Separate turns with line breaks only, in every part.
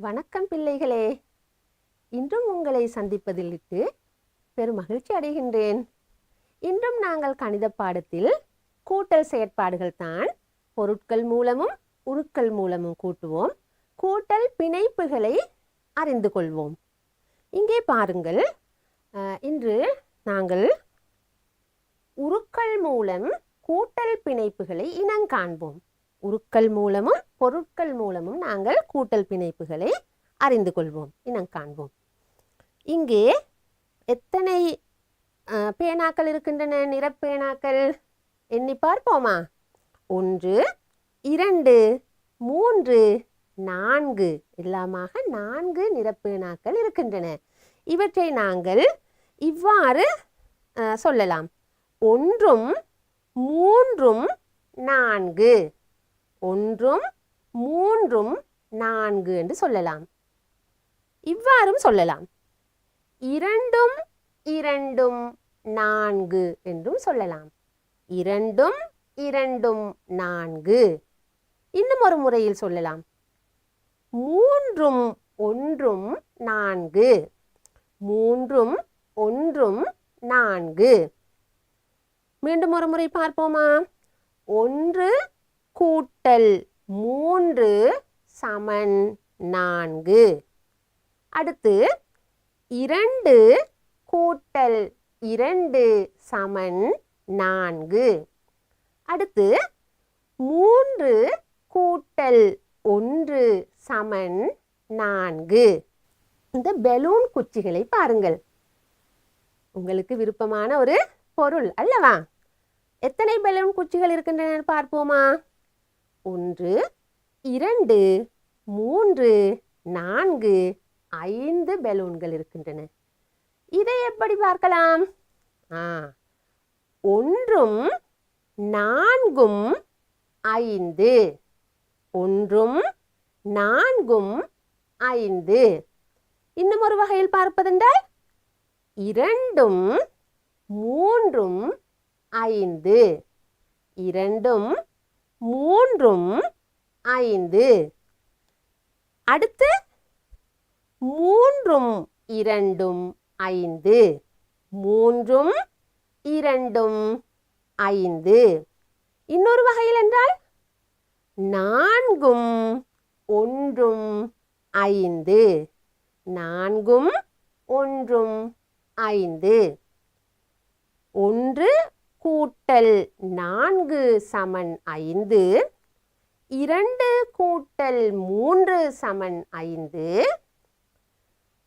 வணக்கம் பிள்ளைகளே, இன்றும் உங்களை சந்திப்பதில் பெரும் மகிழ்ச்சி அடைகின்றேன். இன்றும் நாங்கள் கணித பாடத்தில் கூட்டல் செயற்பாடுகள் தான் பொருட்கள் மூலமும் உருக்கள் மூலமும் கூட்டுவோம். கூட்டல் பிணைப்புகளை அறிந்து கொள்வோம். இங்கே பாருங்கள், இன்று நாங்கள் உருக்கள் மூலம் கூட்டல் பிணைப்புகளை இனங்காண்போம். உருக்கள் மூலமும் பொருட்கள் மூலமும் நாங்கள் கூட்டல் பிணைப்புகளை அறிந்து கொள்வோம், இனங்காண்போம். இங்கே எத்தனை பேனாக்கள் இருக்கின்றன? நிறப்பேனாக்கள் எண்ணி பார்ப்போமா? 1, 2, 3, 4 எல்லாமாக 4 நிறப்பேனாக்கள் இருக்கின்றன. இவற்றை நாங்கள் இவ்வாறு சொல்லலாம்: 1, 3, 4. 1, 3, 4 என்று சொல்லலாம். இவ்வாறும் சொல்லலாம். 2, 2, 4 என்றும் சொல்லலாம். 2, 2, 4. இன்னும் ஒரு முறையில் சொல்லலாம். 3, 1, 4. 3, 1, 4. மீண்டும் ஒரு முறை பார்ப்போமா? 1 கூட்டல் 3 சமன் 4. அடுத்து 2 கூட்டல் 2 சமன் 4. அடுத்து 3 கூட்டல் 1 சமன் 4. இந்த பலூன் குச்சிகளை பாருங்கள். உங்களுக்கு விருப்பமான ஒரு பொருள் அல்லவா? எத்தனை பலூன் குச்சிகள் இருக்கின்றன பார்ப்போமா? 1, 2, 3, 4, 5 பலூன்கள் இருக்கின்றன. இதை எப்படி பார்க்கலாம்? 1, 4, 5. 1, 4, 5. இன்னும் ஒரு வகையில் பார்ப்பதென்றால் 2, 3, 5. 2, 3, 5. அடுத்து 3, 2, 5. 3, 2, 5. இன்னொரு வகையில் என்றால் 4, 1, 5. 4, 1, 5. 1 கூட்டல் 4 சமன் 5. 2 கூட்டல் 3 சமன் 5.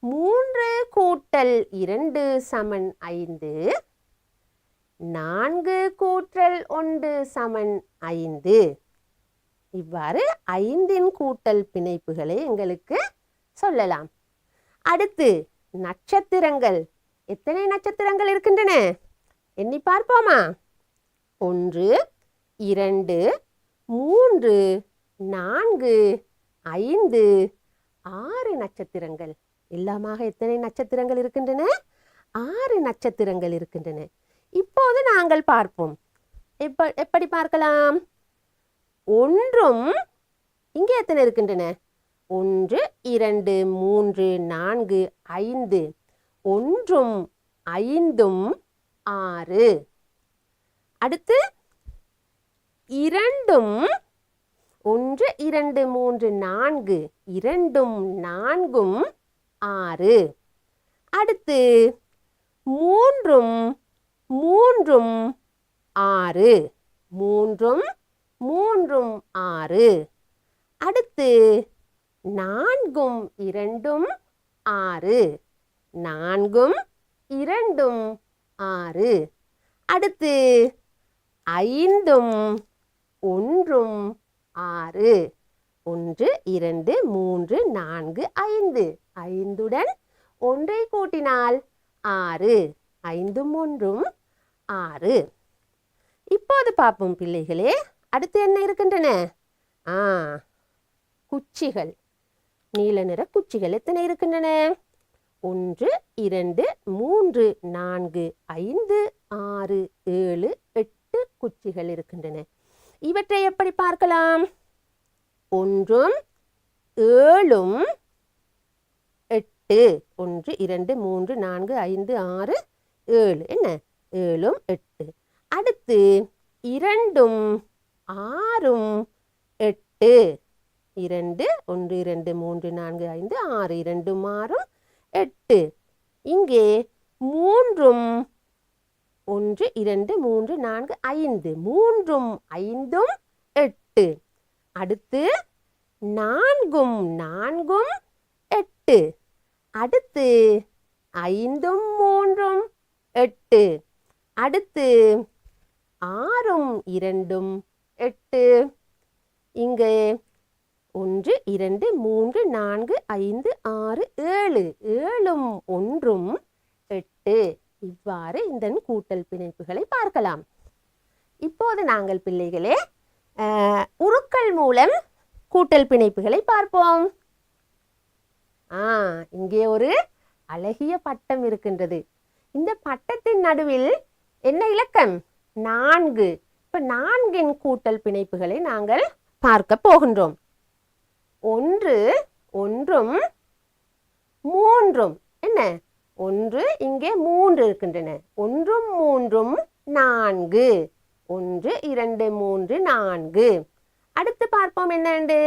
3 கூட்டல் 2 சமன் 5. 4 கூட்டல் 1 சமன் 5. இவ்வாறு 5இன் கூட்டல் பிணைப்புகளை எங்களுக்கு சொல்லலாம். அடுத்து நட்சத்திரங்கள். எத்தனை நட்சத்திரங்கள் இருக்கின்றன? எண்ணி பார்ப்போமா? 1, 2, 3, 4, 5, 6 நட்சத்திரங்கள். எல்லாமாக எத்தனை நட்சத்திரங்கள் இருக்கின்றன? 6 நட்சத்திரங்கள் இருக்கின்றன. இப்போது நாங்கள் பார்ப்போம். எப்படி பார்க்கலாம்? 1ம் இங்கே எத்தனை இருக்கின்றன? 1, 2, 3, 4, 5. 1ம் 5ம் 6. அடுத்து 2ம் 1, 2, 3, 4. 2ம் 4ம் 6. அடுத்து 3ம் 3ம் 6. 3ம் 3ம் 6. அடுத்து 4ம் 2ம் 6. 4ம் 2ம் 6. அடுத்து 5ம் 1ம் 6. 1 2 3 4 5 5உடன் 1 கூட்டினால் 6 5ம் 1ம் 6. இப்போது பார்ப்போம் பிள்ளைகளே, அடுத்து என்ன இருக்கின்றன? குச்சிகள், நீல நிற குச்சிகள் எத்தனை இருக்கின்றன? 1 2 3 4 5 6 7 8 குச்சிகள் இருக்கின்றன. இவற்றை எப்படி பார்க்கலாம்? 1ம் 7ம் 8. 1 2 3 4 5 6 7 என்ன? 7ம் 8. அடுத்து 2ம் 6ம் 8. 2 1 2 3 4 5 6 2ம் 6ம் 8. இங்கே 3ம் 1 2 3 4 5 3ம் 5ம் 8. அடுத்து 4ம் 4ம் 8. அடுத்து 5ம் 3ம் 8. அடுத்து 6ம் 2ம் 8. இங்கே 1 2 3 4 5 6 7 7ம் 1ம் 8. இவ்வாறு இந்த கூட்டல் பிணைப்புகளை பார்க்கலாம். இப்போது நாங்கள் பிள்ளைகளே உருக்கள் மூலம் கூட்டல் பிணைப்புகளை பார்ப்போம். இங்கே ஒரு அழகிய பட்டம் இருக்கின்றது. இந்த பட்டத்தின் நடுவில் என்ன இலக்கம்? 4. இப்ப 4இன் கூட்டல் பிணைப்புகளை நாங்கள் பார்க்க போகின்றோம். 1 1ம் 3ம் என்ன? 1 இங்கே 3 இருக்கின்றன. 1ம் 3ம் 4. 1 2 3 4. அடுத்து பார்ப்போம் என்னண்டு?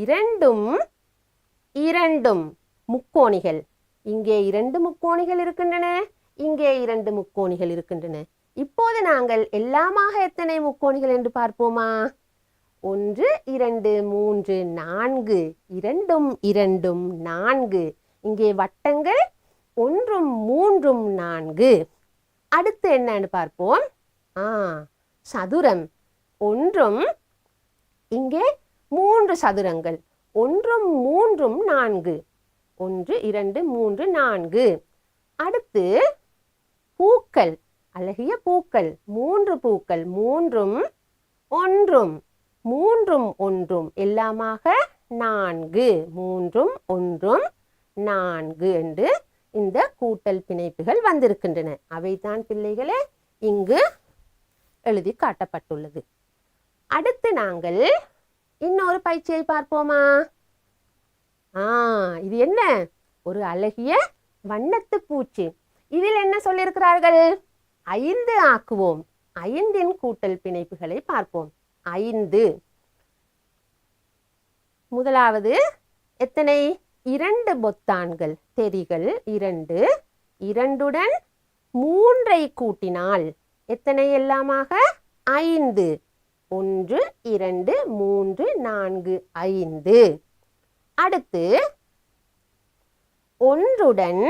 2ம் 2ம் முக்கோணிகள். இங்கே 2 முக்கோணிகள் இருக்கின்றன, இங்கே 2 முக்கோணிகள் இருக்கின்றன. இப்போது நாங்கள் எல்லாமாக எத்தனை முக்கோணிகள் என்று பார்ப்போமா? 1 2 3 4. 2ம் 2ம் 4. இங்கே வட்டங்கள் 1ம் 3ம் 4. அடுத்து என்னன்னு பார்ப்போம். சதுரம். 1ம் இங்கே 3 சதுரங்கள். 1ம் 3ம் 4. 1 2 3 4. அடுத்து பூக்கள், அழகிய பூக்கள். 3 பூக்கள். 3ம் 1ம் 3ம் 1ம் எல்லாமாக 4. 3ம் 1ம் 4 என்று இந்த கூட்டல் பிணைப்புகள் வந்திருக்கின்றன. அவைதான் பிள்ளைகளே இங்கு எழுதி காட்டப்பட்டுள்ளது. அடுத்து நாங்கள் இன்னொரு பயிற்சியை பார்ப்போமா? இது என்ன? ஒரு அழகிய வண்ணத்து பூச்சி. இதில் என்ன சொல்லியிருக்கிறார்கள்? 5 ஆக்குவோம். 5இன் கூட்டல் பிணைப்புகளை பார்ப்போம். 5. முதலாவது எத்தனை? 2 பொத்தான்கள், தெரிகள் 2. 2உடன் 3ஐ கூட்டினால் எத்தனை எல்லாமாக? 5. 1 2 3 4 5. அடுத்து 1உடன்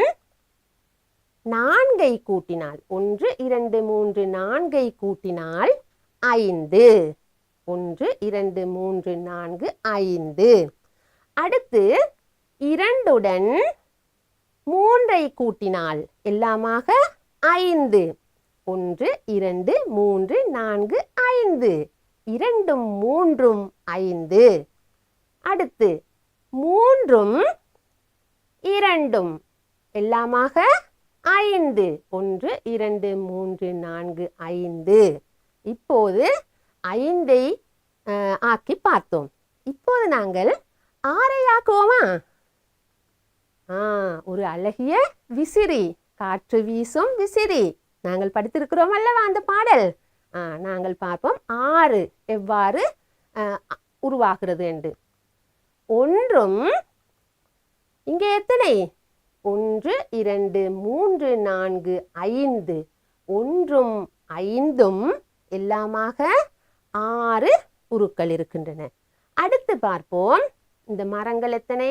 4ஐ கூட்டினால் 1 2 3 4ஐ கூட்டினால் 5. 1 2 3 4 5. அடுத்து 2உடன் 3ஐ கூட்டினால் எல்லாமாக 5. 1 2 3 4 5. 2ம் 3ம் 5. அடுத்து 3ம் 2ம் எல்லாமாக 5. 1 2 3 4 5. இப்போது 5ஐ ஆக்கி பார்த்தோம். இப்போது நாங்கள் 6ஐ ஆக்குவோமா? ஒரு அழகிய விசிறி, காற்று வீசும் விசிறி. நாங்கள் படித்திருக்கிறோம் அல்லவா அந்த பாடல். நாங்கள் பார்ப்போம் 6 எவ்வாறு உருவாகிறது என்று. 1ம் இங்கே எத்தனை? 1 2 3 4 5. 1ம் 5ம் எல்லாமாக 6 உருக்கள் இருக்கின்றன. அடுத்து பார்ப்போம் இந்த மரங்கள் எத்தனை?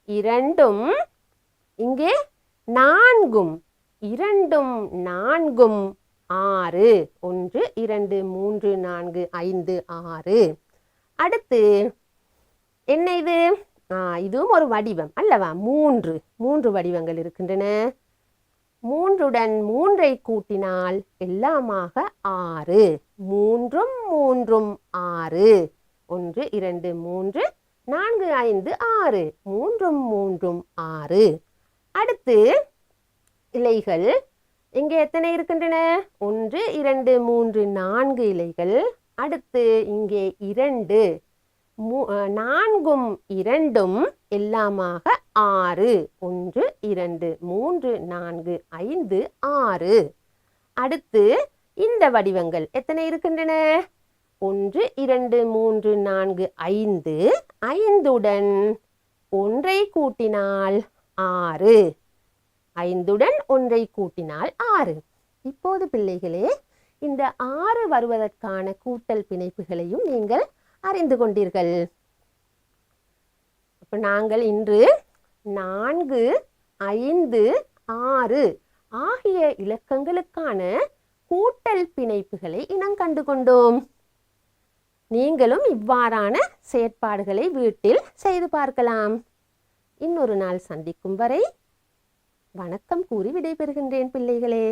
2ம் இங்கே 4ம். 2ம் 4ம் 6. 1 2 3 4 5 6. அடுத்து என்ன இது? இதுவும் ஒரு வடிவம் அல்லவா? மூன்று வடிவங்கள் இருக்கின்றன. 3உடன் 3ஐ கூட்டினால் எல்லாமாக 6. 3ம் 3ம் 6. 1 2 3 4 5 6. 3ம் 3ம் 6. அடுத்து இலைகள் இங்கே எத்தனை இருக்கின்றன? 1 2 3 4 இலைகள். அடுத்து இங்கே 2, 4ம் 2ம் எல்லாமாக 6. 1 2 3 4 5 6. அடுத்து இந்த வடிவங்கள் எத்தனை இருக்கின்றன? 1 2 3 4 5. 5உடன் 1ஐ கூட்டினால் 6. 5உடன் 1ஐ கூட்டினால் 6. இப்போது பிள்ளைகளே, இந்த 6 வருவதற்கான கூட்டல் பிணைப்புகளையும் நீங்கள் அறிந்து கொண்டீர்கள். அப்ப நாங்கள் இன்று 4, 5, 6 ஆகிய இலக்கங்களுக்கான கூட்டல் பிணைப்புகளை இனங்கண்டு கொண்டோம். நீங்களும் இவ்வாறான செயற்பாடுகளை வீட்டில் செய்து பார்க்கலாம். இன்னொரு நாள் சந்திக்கும் வரை வணக்கம் கூறி விடைபெறுகின்றேன் பிள்ளைகளே.